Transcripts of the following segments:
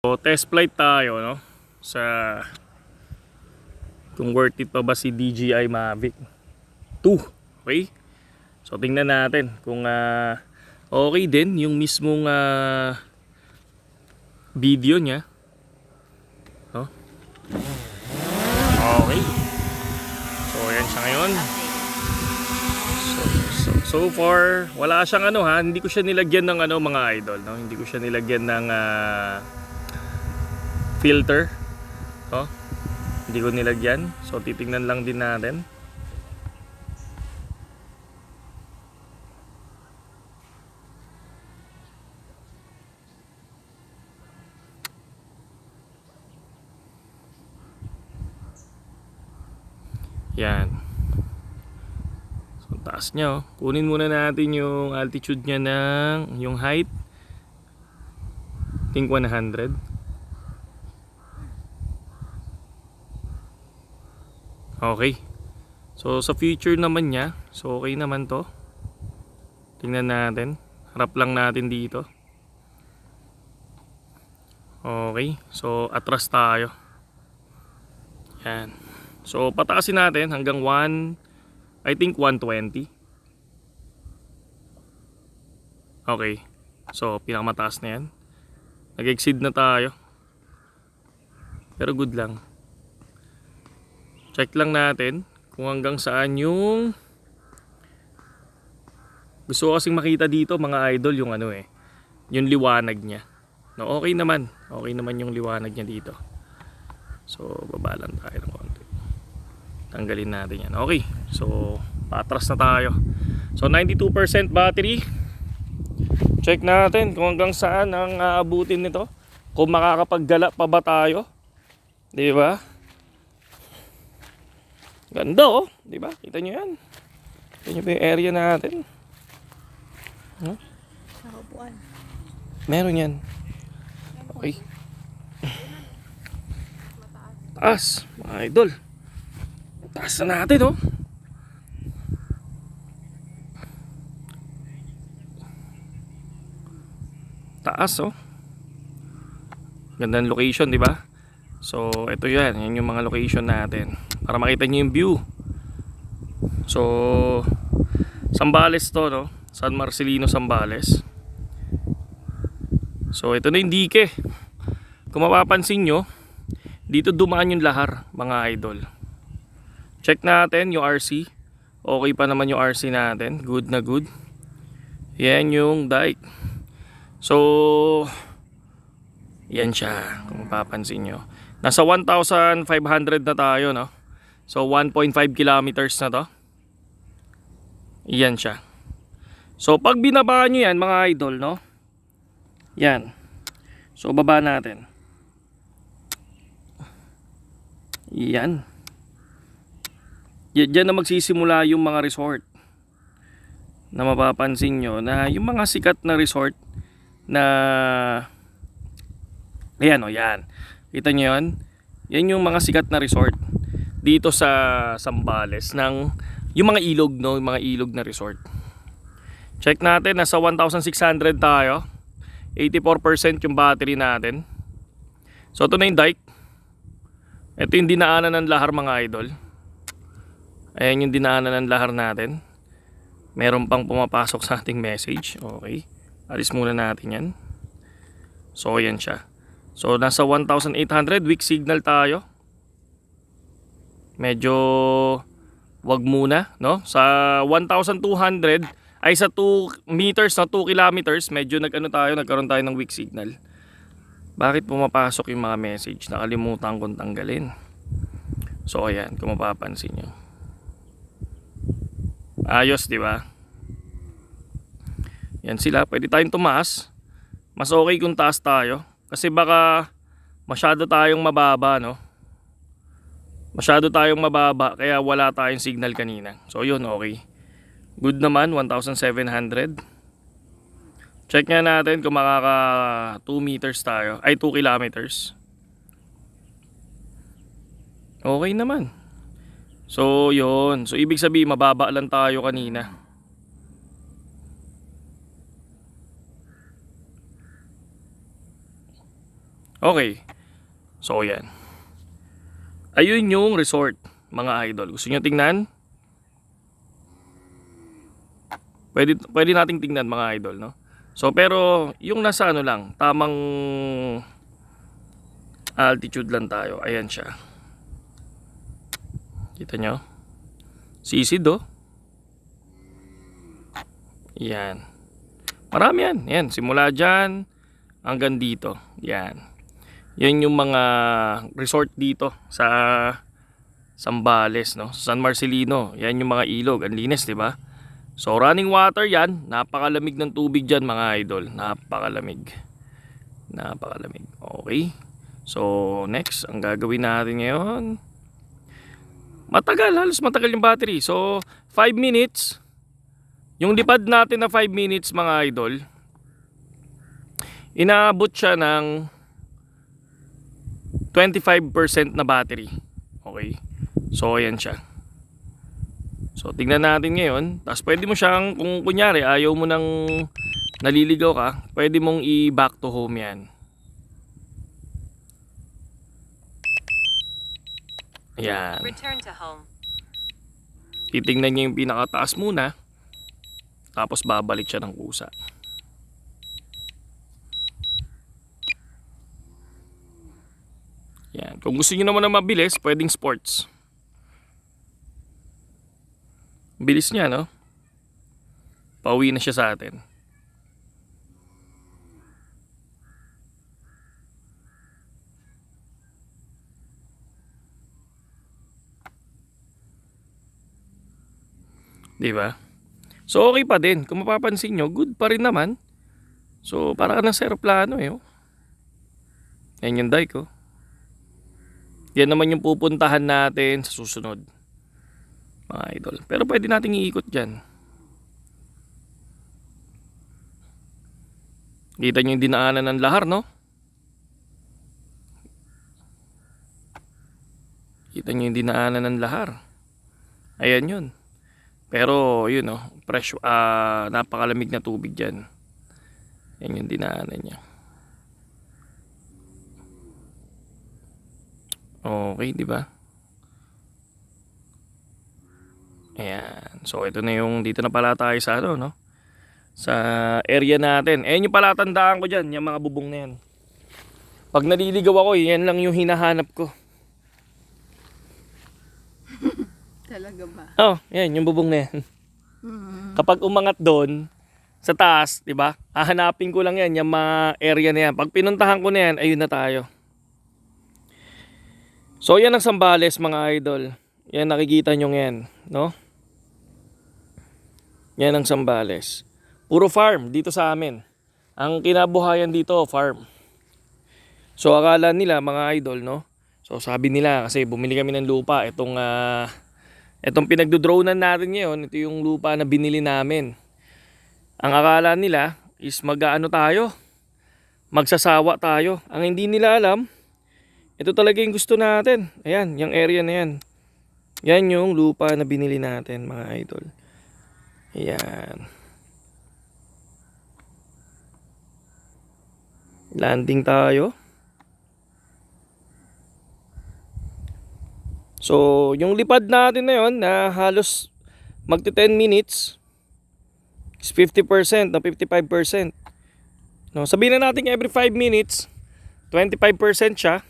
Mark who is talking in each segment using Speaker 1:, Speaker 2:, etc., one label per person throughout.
Speaker 1: So, test flight tayo, no? Sa kung worth it pa ba si DJI Mavic 2. Okay? So, tingnan natin kung okay din yung mismong video niya. No? Okay. So, ayan siya ngayon. So far, wala siyang hindi ko siya nilagyan ng mga idol, no? Hindi ko siya nilagyan ng filter, no? Hindi ko nilagyan. So titingnan lang din natin. Yan. So taas niya, oh. Kunin muna natin yung altitude niya ng yung height. I think 100. Okay. So sa future naman niya, so okay naman to. Tingnan natin. Harap lang natin dito. Okay. So atras tayo. Yan. So pataasin natin hanggang I think 120. Okay. So pinakamataas na yan. Nag-exceed na tayo. Pero good lang. Check lang natin kung hanggang saan yung gusto ko kasing makita dito mga idol, yung yung liwanag niya. No, okay naman. Okay naman yung liwanag niya dito. So baba lang tayo ng konti. Tanggalin natin yan. Okay. So patras na tayo. So 92% battery. Check natin kung hanggang saan ang aabutin nito. Kung makakapaggala pa ba tayo. 'Di ba? Ganda, oh, 'di ba? Kita niyo 'yan. Kita niyo ba yung area natin? Huh?
Speaker 2: Nakapuan.
Speaker 1: Meron 'yan. Okay. Taas, mga idol. Taas na natin, oh. Taas, oh. Gandang location, 'di ba? So, ito 'yan. Yan yung mga location natin. Para makita niyo yung view. So, Zambales to, no? San Marcelino, Zambales. So, ito na yung dike. Kung mapapansin nyo, dito dumaan yung lahar, mga idol. Check natin yung RC. Okay pa naman yung RC natin. Good na good. Yan yung dike. So, yan siya. Kung mapapansin nyo. Nasa 1,500 na tayo, no? So 1.5 kilometers na to. Yan siya. So pag binaba nyo yan mga idol, no? Yan. So baba natin. Yan. Diyan na magsisimula yung mga resort. Na mapapansin nyo na yung mga sikat na resort na ayan, o yan. Kita nyo yan? Yan yung mga sikat na resort dito sa Zambales ng yung mga ilog, no, yung mga ilog na resort. Check natin, nasa 1,600 tayo. 84% yung battery natin. So ito na yung dike. Ito yung dinaanan ng lahar, mga idol. Ayan yung dinaanan ng lahar natin. Meron pang pumapasok sa ating message. Okay. Alis muna natin yan. So ayan siya. So nasa 1,800, weak signal tayo. Medyo wag muna, no? Sa 1,200 ay sa 2 meters na 2 kilometers, medyo nagkaroon tayo ng weak signal. Bakit pumapasok yung mga message? Nakalimutan kong tanggalin. So ayan, kung mapapansin nyo. Ayos, di ba? Yan sila, pwede tayong tumaas. Mas okay kung taas tayo kasi baka masyado tayong mababa, no? Masyado tayong mababa kaya wala tayong signal kanina. So yun, okay. Good naman, 1,700. Check nga natin kung makaka 2 meters tayo. Ay, 2 kilometers. Okay naman. So yun. So ibig sabihin mababa lang tayo kanina. Okay. So yan. Ayun yung resort, mga idol. Gusto nyo tingnan? Pwede nating tingnan, mga idol, no? So pero yung nasa ano lang, tamang altitude lang tayo. Ayan siya. Kita nyo? Sisid, oh. Yan. Marami yan. Yan, simula dyan hanggang dito. Yan. Yan yung mga resort dito sa Zambales, no? Sa San Marcelino. Yan yung mga ilog. Ang linis, di ba? So running water yan. Napakalamig ng tubig dyan, mga idol. Napakalamig. Napakalamig. Okay. So next, ang gagawin natin ngayon, matagal, halos matagal yung battery. So 5 minutes. Yung lipad natin na 5 minutes, mga idol, inaabot siya ng 25% na battery. Okay. So ayan siya. So tingnan natin ngayon. Tapos pwede mo siyang, kung kunyari ayaw mo nang naliligaw ka, pwede mong i-back to home yan. Ayan.
Speaker 2: Return to home.
Speaker 1: Titingnan niya yung pinakataas muna. Tapos babalik siya ng kusa. Yan. Kung gusto niyo naman na mabilis, pwedeng sports. Bilis niya, no? Pauwi na siya sa atin. Di ba? So okay pa din. Kung mapapansin nyo, good pa rin naman. So para ka ng aeroplano eh. Oh. Yan yung dike, oh. Yan naman yung pupuntahan natin sa susunod, mga idol. Pero pwede nating iikot dyan. Kita nyo yung dinaanan ng lahar, no? Kita nyo yung dinaanan ng lahar. Ayan yun. Pero yun, oh, fresh, napakalamig na tubig dyan. Yan yung dinaanan niya. Okay, di ba? Ayan. So ito na yung, dito na pala tayo sa ano, no? Sa area natin. Ayan yung palatandaan ko dyan, yung mga bubong na yan. Pag naliligaw ako, yan lang yung hinahanap ko.
Speaker 2: Talaga ba?
Speaker 1: Oh, yan yung bubong na yan. Kapag umangat doon sa taas, 'di ba? Hahanapin ko lang yan, yung mga area na yan. Pag pinuntahan ko na yan, ayun na tayo. So yan ang Zambales, mga idol. Yan, nakikita nyo yan, no? Yan ang Zambales. Puro farm dito sa amin. Ang kinabuhayan dito, farm. So akala nila, mga idol, no? So sabi nila, kasi bumili kami ng lupa. Itong pinagdodronean natin ngayon, ito yung lupa na binili namin. Ang akala nila is mag-aano tayo, magsasawa tayo. Ang hindi nila alam, ito talaga yung gusto natin. Ayan, yung area na yan. Yan yung lupa na binili natin, mga idol. Ayan. Landing tayo. So, yung lipad natin na yun, na halos magti 10 minutes, is 50% na 55%. No, sabihin na natin every 5 minutes, 25% siya.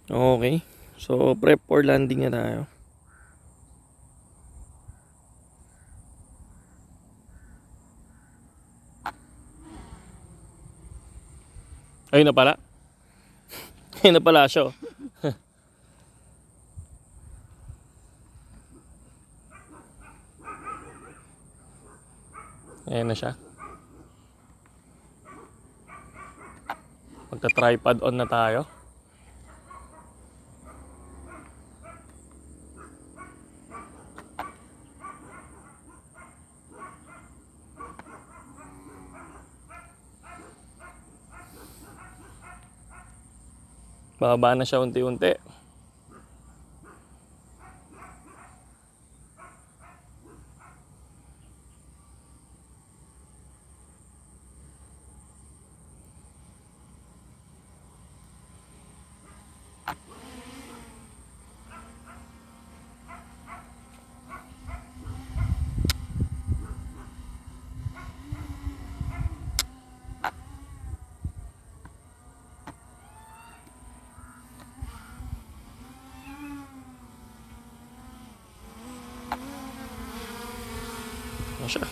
Speaker 1: Okay. So, prep for landing na tayo. Ayun na pala. Ayun na pala siya. Oh. Ayan na siya. Magka-tripod on na tayo. Bababa na siya unti-unti. Ano siya?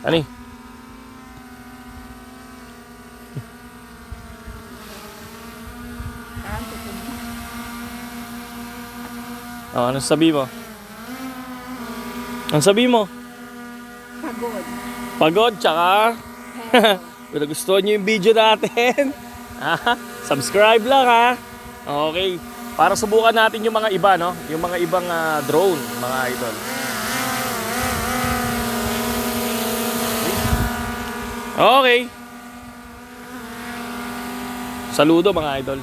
Speaker 1: Ani?
Speaker 2: Parang tutunog.
Speaker 1: Oh, ano sabi mo? Ano sabi mo?
Speaker 2: Pagod.
Speaker 1: Pagod, tsaka
Speaker 2: Heto.
Speaker 1: kung nagustuhan nyo yung video natin, subscribe lang ha. Okay. Para subukan natin yung mga iba, no? Yung mga ibang drone, mga idol. Okay. Saludo mga idol.